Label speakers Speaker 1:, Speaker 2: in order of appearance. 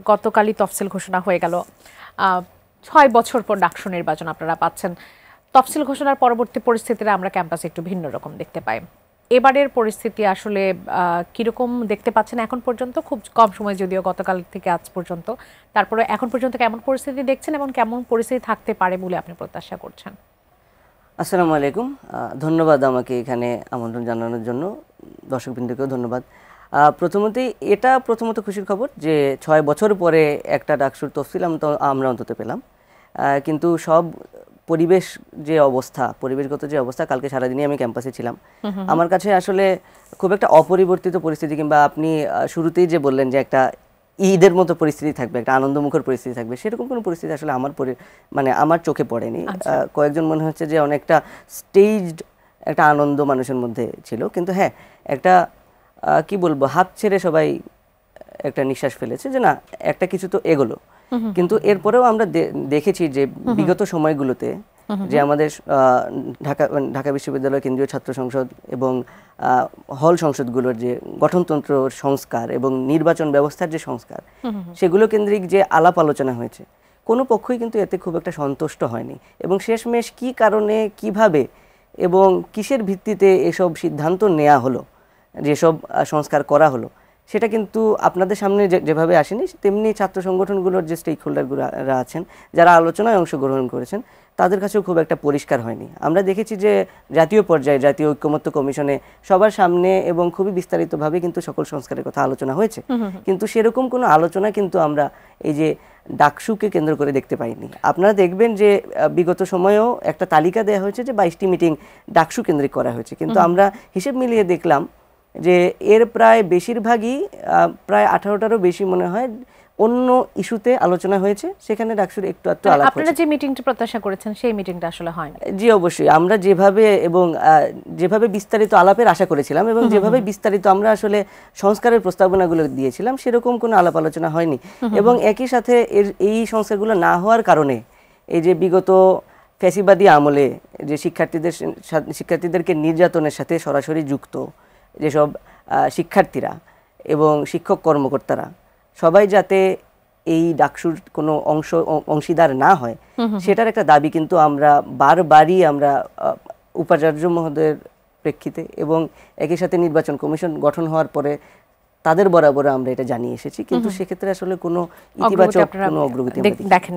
Speaker 1: গতকালই তফসিল ঘোষণা হয়ে গেল। ৬ বছর পর ডাকসু নির্বাচন আপনারা পাচ্ছেন। তফসিল ঘোষণার পরবর্তী পরিস্থিতিতে আমরা ক্যাম্পাসে একটু ভিন্ন রকম দেখতে পাই। এবারের পরিস্থিতি আসলে কিরকম দেখতে পাচ্ছেন এখন পর্যন্ত? খুব কম সময় যদিও, গতকাল থেকে আজ পর্যন্ত, তারপরে এখন পর্যন্ত কেমন পরিস্থিতি দেখছেন এবং কেমন পরিস্থিতি থাকতে পারে বলে আপনি প্রত্যাশা করছেন?
Speaker 2: আসসালামু আলাইকুম, ধন্যবাদ আমাকে এখানে আমন্ত্রণ জানানোর জন্য। দর্শকবৃন্দকেও ধন্যবাদ। প্রথমত খুশির খবর যে ৬ বছর পরে একটা ডাকসুর তফসিল আমরা অন্তত পেলাম। কিন্তু সব পরিবেশগত যে অবস্থা, কালকে সারাদিনই আমি ক্যাম্পাসে ছিলাম। আমার কাছে আসলে খুব একটা অপরিবর্তিত পরিস্থিতি, কিংবা আপনি শুরুতেই যে বললেন যে একটা ঈদের মতো পরিস্থিতি থাকবে, একটা আনন্দমুখর পরিস্থিতি থাকবে, সেরকম কোনো পরিস্থিতি আসলে আমার চোখে পড়েনি। কয়েকজন মনে হচ্ছে যে অনেকটা স্টেজড একটা আনন্দ মানুষের মধ্যে ছিল। কিন্তু হ্যাঁ, একটা কি বলবো, হাত ছেড়ে সবাই একটা নিঃশ্বাস ফেলেছে যে না, একটা কিছু তো এগোলো। কিন্তু এরপরেও আমরা দেখেছি যে বিগত সময়গুলোতে যে আমাদের ঢাকা বিশ্ববিদ্যালয় কেন্দ্রীয় ছাত্র সংসদ এবং হল সংসদগুলোর যে গঠনতন্ত্র সংস্কার এবং নির্বাচন ব্যবস্থার যে সংস্কার, সেগুলো কেন্দ্রিক যে আলাপ আলোচনা হয়েছে, কোনো পক্ষই কিন্তু এতে খুব একটা সন্তুষ্ট হয়নি। এবং শেষমেশ কি কারণে, কিভাবে এবং কিসের ভিত্তিতে এসব সিদ্ধান্ত নেওয়া হলো, যেসব সংস্কার করা হলো, সেটা কিন্তু আপনাদের সামনে যেভাবে আসেনি, তেমনি ছাত্র সংগঠনগুলোর যে স্টেক হোল্ডাররা আছেন, যারা আলোচনায় অংশগ্রহণ করেছেন, তাদের কাছেও খুব একটা পরিষ্কার হয়নি। আমরা দেখেছি যে জাতীয় পর্যায়ে জাতীয় ঐকমত্য কমিশনে সবার সামনে এবং খুবই বিস্তারিতভাবে কিন্তু সকল সংস্কারের কথা আলোচনা হয়েছে, কিন্তু সেরকম কোনো আলোচনা কিন্তু আমরা এই যে ডাকসুকে কেন্দ্র করে দেখতে পাইনি। আপনারা দেখবেন যে বিগত সময়েও একটা তালিকা দেওয়া হয়েছে যে 22টি মিটিং ডাকসু কেন্দ্রিক করা হয়েছে, কিন্তু আমরা হিসেব মিলিয়ে দেখলাম যে এর প্রায় বেশিরভাগই, প্রায় 18টারও বেশি মনে হয়, অন্য ইস্যুতে আলোচনা হয়েছে। সেখানে ডাকসুর একটু আধটু আলাপ হয়েছে।
Speaker 1: আপনারা যে মিটিংটা প্রত্যাশা করেছেন সেই মিটিংটা আসলে হয়নি?
Speaker 2: জি অবশ্যই, আমরা যেভাবে বিস্তারিত আলাপের আশা করেছিলাম এবং যেভাবে বিস্তারিত আমরা আসলে সংস্কারের প্রস্তাবনাগুলো দিয়েছিলাম, সেরকম কোনো আলাপ আলোচনা হয়নি। এবং একই সাথে এই সংস্কারগুলো না হওয়ার কারণে এই যে বিগত ফ্যাসিবাদী আমলে যে শিক্ষার্থীদেরকে নির্যাতনের সাথে সরাসরি যুক্ত যেসব শিক্ষার্থীরা এবং শিক্ষক কর্মকর্তারা সবাই যাতে এই ডাকসুর কোনো অংশীদার না হয়, সেটার একটা দাবি কিন্তু আমরা বারবারই উপাচার্য মহোদয়ের প্রেক্ষিতে এবং একই সাথে নির্বাচন কমিশন গঠন হওয়ার পরে তাদের বরাবর আমরা এটা জানিয়ে এসেছি। কিন্তু সেক্ষেত্রে আসলে কোনো ইতিবাচক কোনো অগ্রগতি দেখেন